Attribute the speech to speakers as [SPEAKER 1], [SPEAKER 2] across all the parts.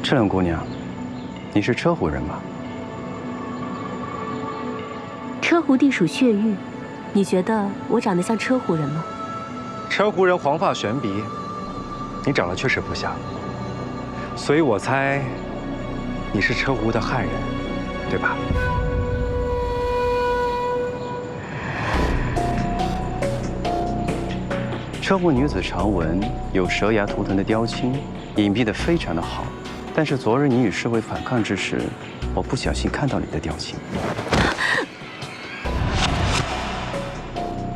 [SPEAKER 1] 赤冷姑娘，你是车湖人吗？
[SPEAKER 2] 车湖地属血域，你觉得我长得像车湖人吗？
[SPEAKER 1] 车湖人黄发悬鼻，你长得确实不像，所以我猜你是车湖的汉人，对吧？车湖女子长纹，有蛇牙图腾的雕青，隐蔽得非常的好。但是昨日你与侍卫反抗之时，我不小心看到你的雕青。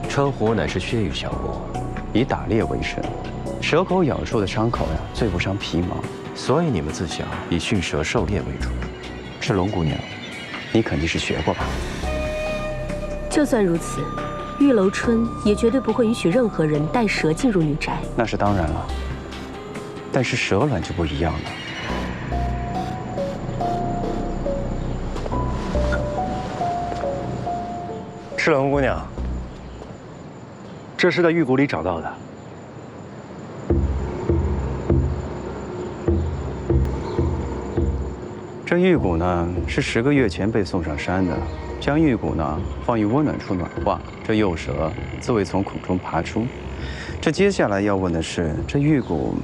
[SPEAKER 3] 车湖乃是血域小国，
[SPEAKER 1] 以打猎为生，蛇口咬出的伤口呀，最不伤皮毛。
[SPEAKER 3] 所以你们自小以驯蛇狩猎为主。
[SPEAKER 1] 赤龙姑娘，你肯定是学过吧？
[SPEAKER 2] 就算如此，玉楼春也绝对不会允许任何人带蛇进入女宅。
[SPEAKER 1] 那是当然了，但是蛇卵就不一样了。赤龙姑娘，这是在玉谷里找到的。这玉骨呢，是10个月前被送上山的。将玉骨呢放于温暖处暖化，这幼蛇自会从孔中爬出。这接下来要问的是，这玉骨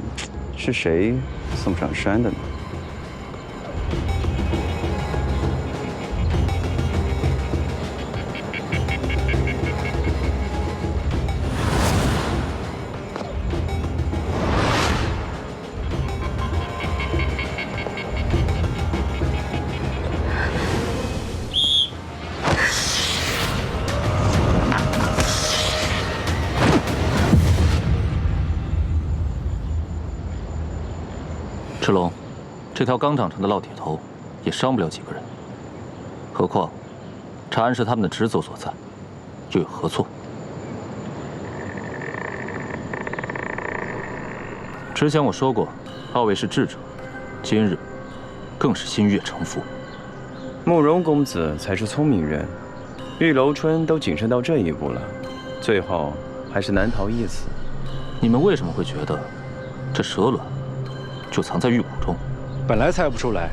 [SPEAKER 1] 是谁送上山的呢？
[SPEAKER 4] 赤龙，这条刚长成的烙铁头，也伤不了几个人。何况，查案是他们的职责所在，又有何错？之前我说过，二位是智者，今日更是心悦诚服。
[SPEAKER 1] 慕容公子才是聪明人，玉楼春都谨慎到这一步了，最后还是难逃一死。
[SPEAKER 4] 你们为什么会觉得这蛇卵就藏在玉骨中？
[SPEAKER 1] 本来猜不出来，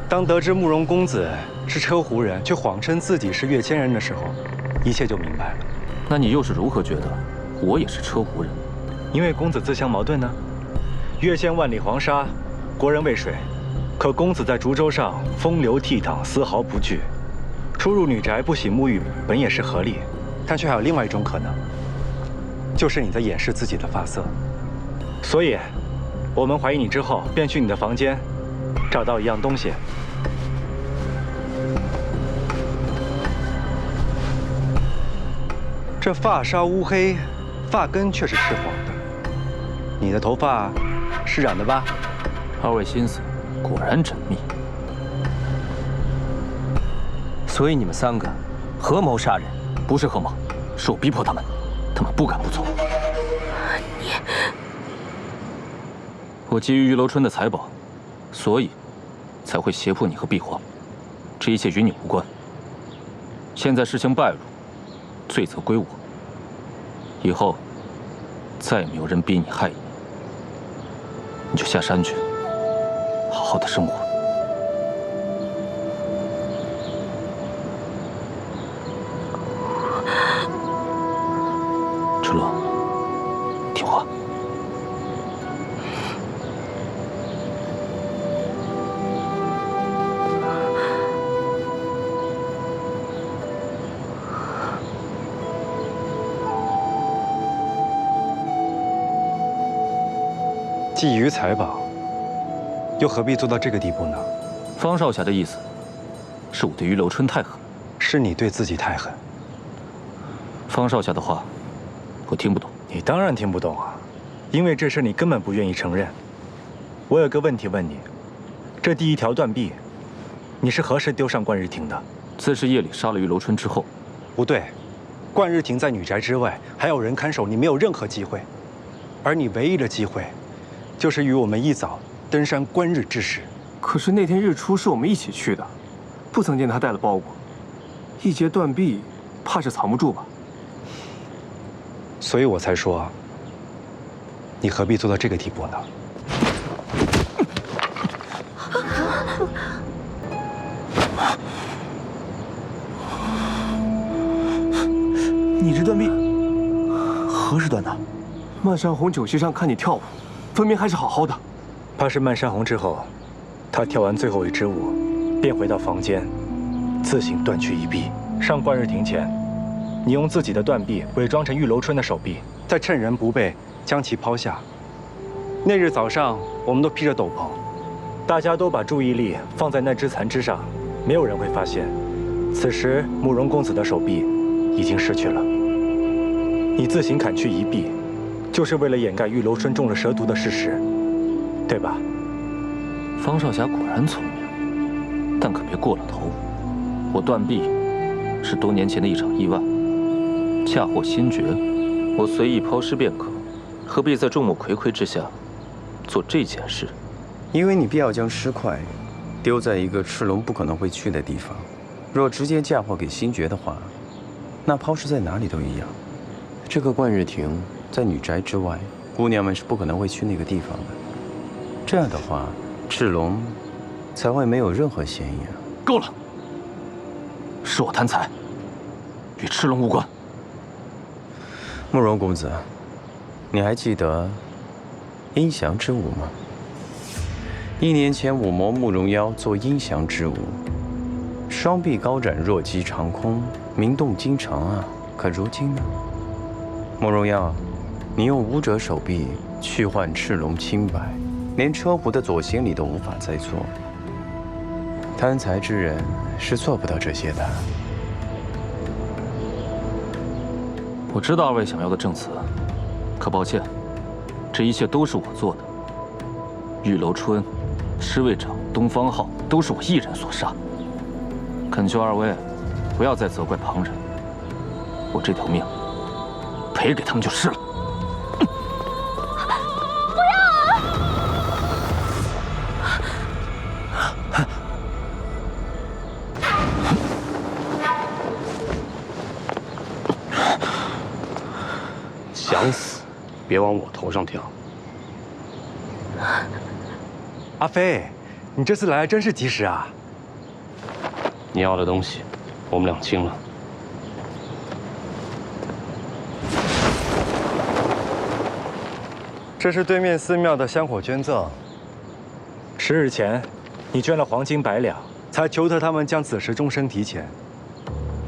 [SPEAKER 1] 当得知慕容公子是车湖人，却谎称自己是越千人的时候，一切就明白了。
[SPEAKER 4] 那你又是如何觉得我也是车湖人？
[SPEAKER 1] 因为公子自相矛盾呢。越千万里黄沙，国人畏水，可公子在竹舟上风流倜傥，丝毫不惧。出入女宅不洗沐浴，本也是合理，但却还有另外一种可能，就是你在掩饰自己的发色。所以，我们怀疑你之后，便去你的房间，找到一样东西。这发梢乌黑，发根却是赤黄的。你的头发是染的吧？
[SPEAKER 4] 二位心思果然缜密。
[SPEAKER 3] 所以你们3个合谋杀人？
[SPEAKER 4] 不是合谋，是我逼迫他们，他们不敢不做。我觊觎玉楼春的财宝，所以才会胁迫你和碧皇。这一切与你无关。现在事情败露，罪责归我。以后再也没有人逼你害你，你就下山去，好好的生活。赤龙，听话。
[SPEAKER 1] 觊觎财宝，又何必做到这个地步呢？
[SPEAKER 4] 方少侠的意思，是我对于楼春太狠，
[SPEAKER 1] 是你对自己太狠。
[SPEAKER 4] 方少侠的话，我听不懂。
[SPEAKER 1] 你当然听不懂啊，因为这事你根本不愿意承认。我有个问题问你，这第1条断臂，你是何时丢上冠日亭的？
[SPEAKER 4] 自是夜里杀了于楼春之后。
[SPEAKER 1] 不对，冠日亭在女宅之外，还有人看守，你没有任何机会。而你唯一的机会，就是与我们一早登山观日之时。
[SPEAKER 5] 可是那天日出是我们一起去的，不曾见他带了包裹。一截断臂，怕是藏不住吧？
[SPEAKER 1] 所以我才说，你何必做到这个地步呢？
[SPEAKER 5] 漫山红酒席上看你跳舞，分明还是好好的。
[SPEAKER 1] 怕是漫山红之后，他跳完最后一支舞，便回到房间，自行断去一臂。上贯日庭前，你用自己的断臂伪装成玉楼春的手臂，再趁人不备将其抛下。那日早上，我们都披着斗篷，大家都把注意力放在那只残肢上，没有人会发现，此时慕容公子的手臂已经失去了。你自行砍去一臂，就是为了掩盖玉楼春中了蛇毒的事实，对吧？
[SPEAKER 4] 方少侠果然聪明，但可别过了头。我断臂是多年前的一场意外，嫁祸新爵，我随意抛尸便可，何必在众目睽睽之下做这件事？
[SPEAKER 6] 因为你必要将尸块丢在一个赤龙不可能会去的地方。若直接嫁祸给新爵的话，那抛尸在哪里都一样。这个贯日亭在女宅之外，姑娘们是不可能会去那个地方的。这样的话，赤龙才会没有任何嫌疑啊！
[SPEAKER 4] 够了，是我贪财，与赤龙无关。
[SPEAKER 6] 慕容公子，你还记得阴祥之舞吗？1年前，武魔慕容妖做阴祥之舞，双臂高展，若击长空，名动京城啊！可如今呢？慕容妖，你用武者手臂去换赤龙清白，连车壶的左行礼都无法再做。贪财之人是做不到这些的。
[SPEAKER 4] 我知道二位想要的证词，可抱歉，这一切都是我做的。玉楼春、侍卫长东方浩都是我一人所杀。恳求二位不要再责怪旁人，我这条命赔给他们就是了。
[SPEAKER 7] 想死，别往我头上跳。
[SPEAKER 1] 阿飞，你这次来真是及时啊！
[SPEAKER 7] 你要的东西，我们俩清了。
[SPEAKER 1] 这是对面寺庙的香火捐赠。10日前，你捐了黄金100两，才求得他们将子时终身提前。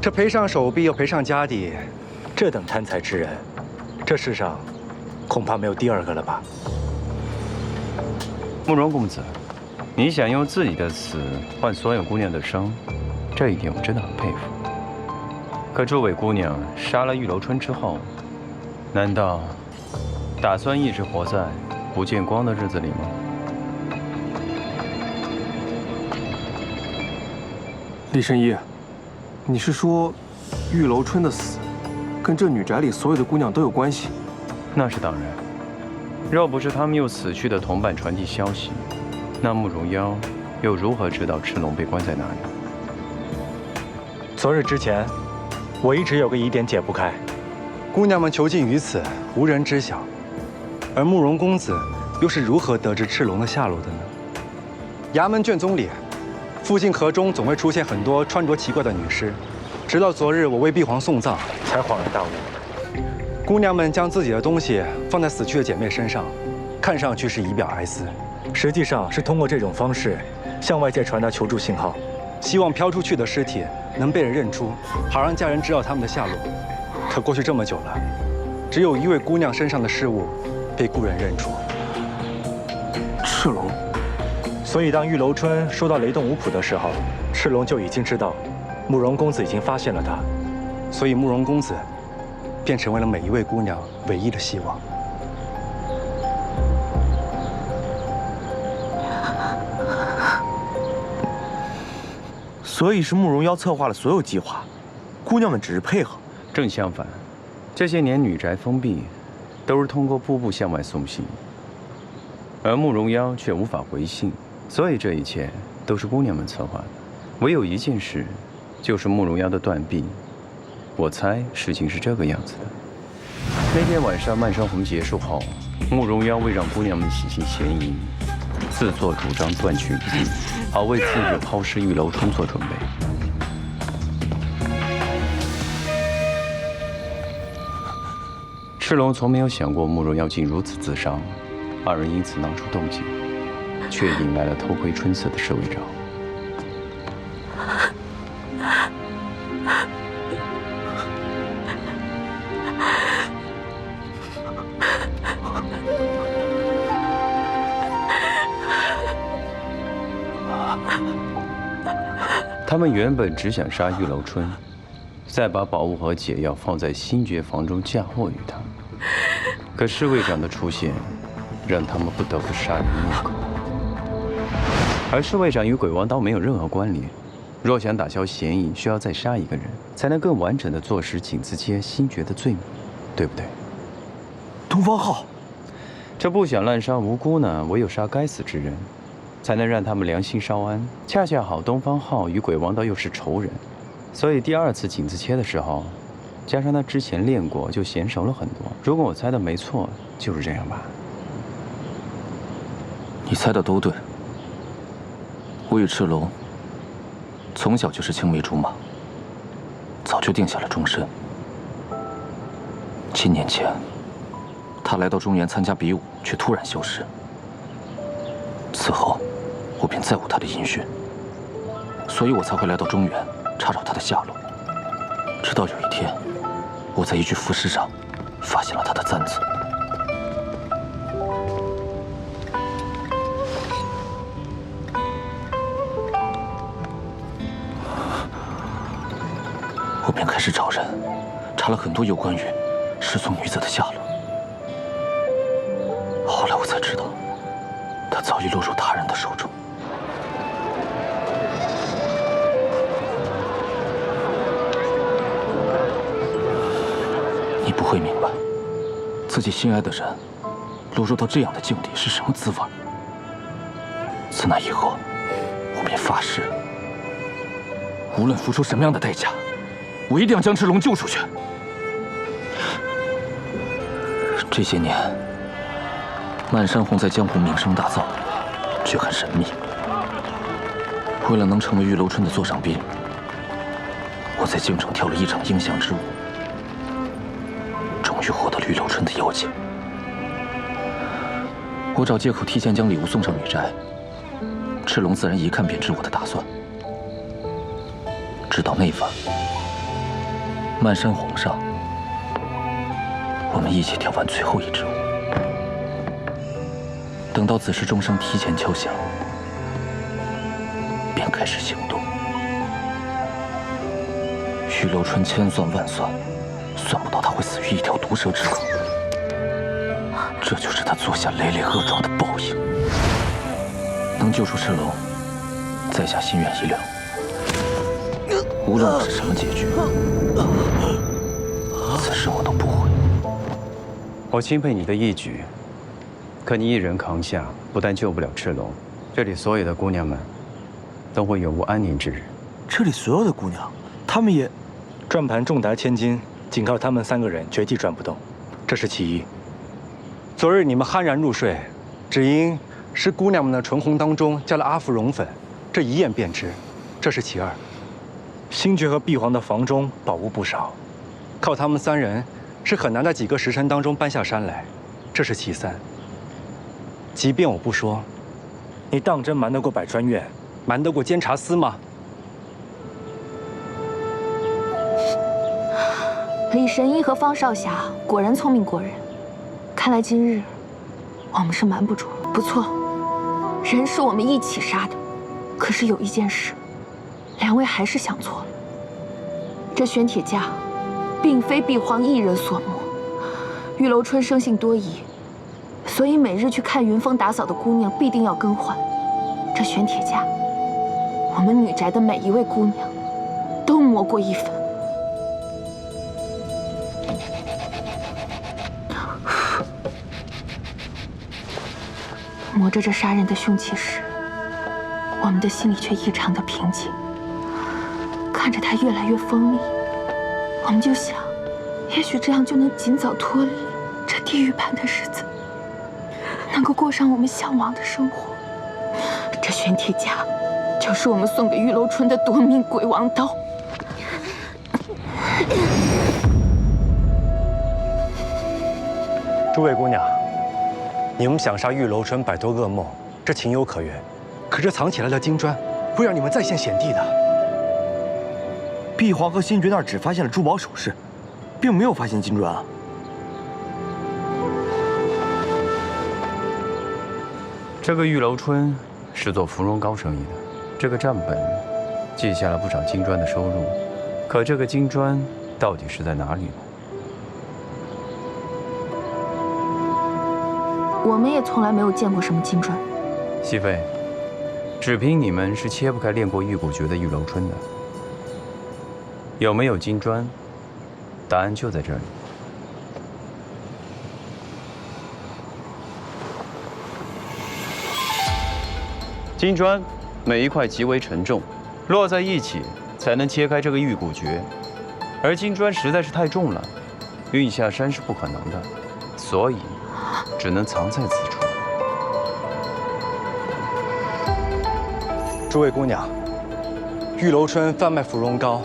[SPEAKER 1] 这赔上手臂又赔上家底，这等贪财之人，这世上恐怕没有第二个了吧？
[SPEAKER 6] 慕容公子，你想用自己的死换所有姑娘的生，这一点我真的很佩服。可诸位姑娘杀了玉楼春之后，难道打算一直活在不见光的日子里吗？
[SPEAKER 5] 厉神医，你是说玉楼春的死跟这女宅里所有的姑娘都有关系？
[SPEAKER 6] 那是当然。若不是他们用死去的同伴传递消息，那慕容妖又如何知道赤龙被关在哪里？
[SPEAKER 1] 昨日之前，我一直有个疑点解不开，姑娘们囚禁于此，无人知晓。而慕容公子又是如何得知赤龙的下落的呢？衙门卷宗里，附近河中总会出现很多穿着奇怪的女尸，直到昨日我为碧皇送葬，才恍然大悟。姑娘们将自己的东西放在死去的姐妹身上，看上去是以表哀思，实际上是通过这种方式向外界传达求助信号，希望飘出去的尸体能被人认出，好让家人知道他们的下落。可过去这么久了，只有一位姑娘身上的饰物被故人认出。
[SPEAKER 5] 赤龙。
[SPEAKER 1] 所以当玉楼春收到雷动五谱的时候，赤龙就已经知道慕容公子已经发现了他，所以慕容公子便成为了每一位姑娘唯一的希望。
[SPEAKER 8] 所以是慕容妖策划了所有计划，姑娘们只是配合。
[SPEAKER 6] 正相反，这些年女宅封闭，都是通过步步向外送信，而慕容妖却无法回信，所以这一切都是姑娘们策划的。唯有一件事，就是慕容妖的断臂。我猜事情是这个样子的：那天晚上漫山红结束后，慕容妖为让姑娘们洗清嫌疑，自作主张断去一臂，好为次日抛尸玉楼春做准备。赤赤龙从没有想过慕容妖竟如此自伤，二人因此闹出动静，却引来了偷窥春色的侍卫长。他们原本只想杀玉楼春，再把宝物和解药放在星爵房中嫁祸于他。可侍卫长的出现，让他们不得不杀人灭口。而侍卫长与鬼王刀没有任何关联，若想打消嫌疑，需要再杀一个人，才能更完整的坐实景字街星爵的罪名，对不对？
[SPEAKER 8] 东方浩，
[SPEAKER 6] 这不想滥杀无辜呢，唯有杀该死之人，才能让他们良心稍安。恰恰好，东方浩与鬼王道又是仇人，所以第二次景字切的时候，加上他之前练过，就娴熟了很多。如果我猜的没错，就是这样吧？
[SPEAKER 4] 你猜的都对。我与赤龙从小就是青梅竹马，早就定下了终身。7年前，他来到中原参加比武，却突然消失。此后，我便再无他的音讯，所以我才会来到中原查找他的下落。直到有一天，我在一具浮尸上发现了他的簪子。我便开始找人，查了很多有关于失踪女子的下落。后来我才知道，她早已落入他人的手中。你不会明白，自己心爱的人落入到这样的境地是什么滋味。自那以后，我便发誓，无论付出什么样的代价，我一定要将赤龙救出去。这些年，漫山红在江湖名声大噪，却很神秘。为了能成为玉楼春的座上宾，我在京城跳了一场鹰翔之舞，终于获得了玉楼春的邀请。我找借口提前将礼物送上女宅，赤龙自然一看便知我的打算。直到那晚，漫山红上，我们一起跳完最后一支舞。等到子时钟声提前敲响，便开始行动。玉楼春千算万算，算不到他会死于一条毒蛇之口。这就是他做下累累恶状的报应。能救出赤龙，在下心愿已了。无论我是什么结局，此生我都不悔。
[SPEAKER 6] 我钦佩你的义举，可你一人扛下，不但救不了赤龙，这里所有的姑娘们都会永无安宁之日。
[SPEAKER 8] 这里所有的姑娘，她们也……
[SPEAKER 1] 转盘重达千斤，仅靠他们3个人绝技转不动，这是其一。昨日你们酣然入睡，只因是姑娘们的唇红当中加了阿芙蓉粉，这一眼便知，这是其二。星爵和碧皇的房中宝物不少，靠他们3人是很难在几个时辰当中搬下山来，这是其三。即便我不说，你当真瞒得过百川院，瞒得过监察司吗？
[SPEAKER 9] 李神医和方少侠果然聪明过人，看来今日我们是瞒不住了。不错，人是我们一起杀的，可是有一件事，2位还是想错了。这玄铁架并非碧皇一人所磨，玉楼春生性多疑，所以每日去看云峰打扫的姑娘必定要更换。这玄铁架，我们女宅的每一位姑娘都磨过一分。磨着这杀人的凶器时，我们的心里却异常的平静。看着它越来越锋利，我们就想，也许这样就能尽早脱离这地狱般的日子，能够过上我们向往的生活。这玄铁架，就是我们送给玉楼春的夺命鬼王刀。
[SPEAKER 1] 诸位姑娘，你们想杀玉楼春，摆脱噩梦，这情有可原。可这藏起来的金砖，会让你们再现险地的。
[SPEAKER 8] 碧皇和新爵那儿只发现了珠宝首饰，并没有发现金砖啊。
[SPEAKER 6] 这个玉楼春是做芙蓉膏生意的，这个账本记下了不少金砖的收入。可这个金砖到底是在哪里呢？
[SPEAKER 9] 我们也从来没有见过什么金砖。
[SPEAKER 6] 熹妃，只凭你们是切不开练过玉骨诀的玉楼春的。有没有金砖？答案就在这里。金砖每一块极为沉重，落在一起才能切开这个玉骨诀。而金砖实在是太重了，运下山是不可能的，所以只能藏在此处。
[SPEAKER 1] 诸位姑娘，玉楼春贩卖芙蓉膏，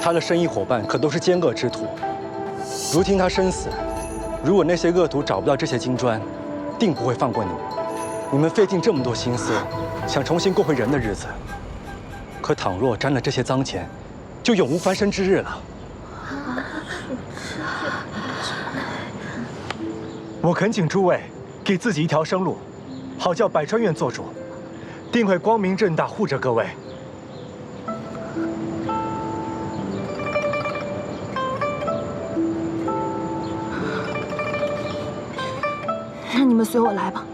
[SPEAKER 1] 他的生意伙伴可都是奸恶之徒。如今他身死，如果那些恶徒找不到这些金砖，定不会放过你们。你们费尽这么多心思，想重新过回人的日子，可倘若沾了这些脏钱，就永无翻身之日了。我恳请诸位给自己一条生路，好叫百川院做主，定会光明正大护着各位。
[SPEAKER 9] 那你们随我来吧。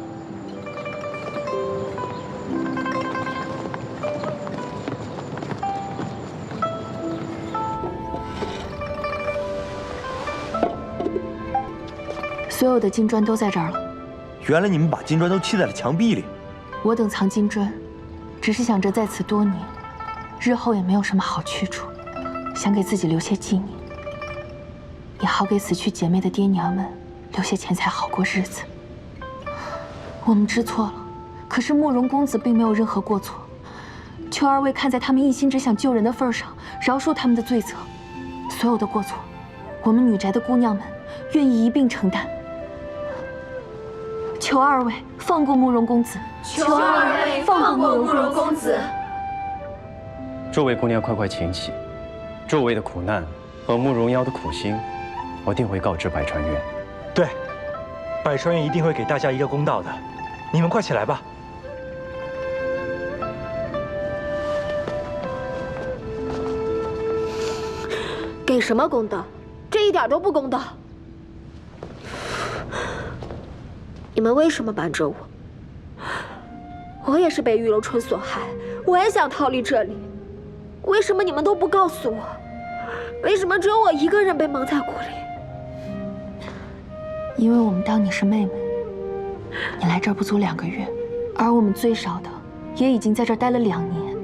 [SPEAKER 9] 所有的金砖都在这儿了。
[SPEAKER 8] 原来你们把金砖都砌在了墙壁里。
[SPEAKER 9] 我等藏金砖，只是想着在此多年，日后也没有什么好去处，想给自己留些纪念，也好给死去姐妹的爹娘们留些钱财，好过日子。我们知错了，可是慕容公子并没有任何过错，求二位看在他们一心只想救人的份上，饶恕他们的罪责。所有的过错，我们女宅的姑娘们愿意一并承担。求二位放过慕容公子，
[SPEAKER 2] 求二位放过慕容公子。
[SPEAKER 6] 诸位姑娘，快快请起。诸位的苦难和慕容妖的苦心，我定会告知百川院。
[SPEAKER 1] 对，百川院一定会给大家一个公道的。你们快起来吧。
[SPEAKER 2] 给什么公道？这一点都不公道！你们为什么瞒着我？我也是被玉楼春所害，我也想逃离这里。为什么你们都不告诉我？为什么只有我一个人被蒙在鼓里？
[SPEAKER 9] 因为我们当你是妹妹，你来这儿不足2个月，而我们最少的也已经在这儿待了2年。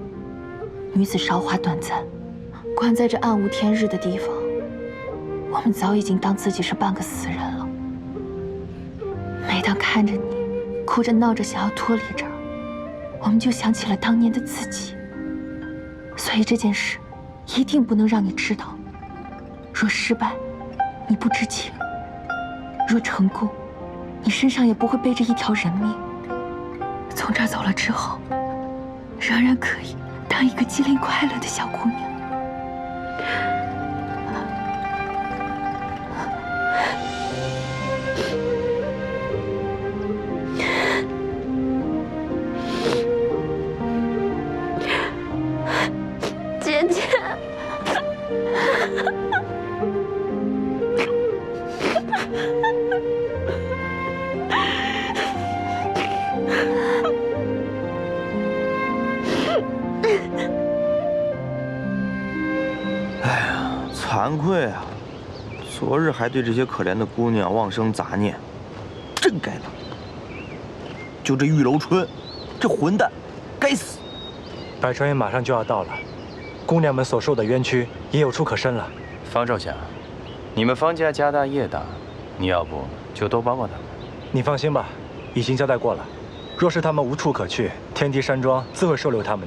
[SPEAKER 9] 女子韶华短暂，关在这暗无天日的地方，我们早已经当自己是半个死人了。每当看着你哭着闹着想要脱离这儿，我们就想起了当年的自己。所以这件事一定不能让你知道。若失败，你不知情；若成功，你身上也不会背着一条人命。从这儿走了之后，仍然可以当一个机灵快乐的小姑娘。
[SPEAKER 2] 姐姐。
[SPEAKER 8] 哎呀，惭愧啊！昨日还对这些可怜的姑娘妄生杂念，真该打！就这玉楼春，这混蛋，该死！
[SPEAKER 1] 百川院马上就要到了，姑娘们所受的冤屈也有处可伸了。
[SPEAKER 6] 方少侠，你们方家家大业大，你要不就多帮帮他们。
[SPEAKER 1] 你放心吧，已经交代过了。若是他们无处可去，天梯山庄自会收留他们的。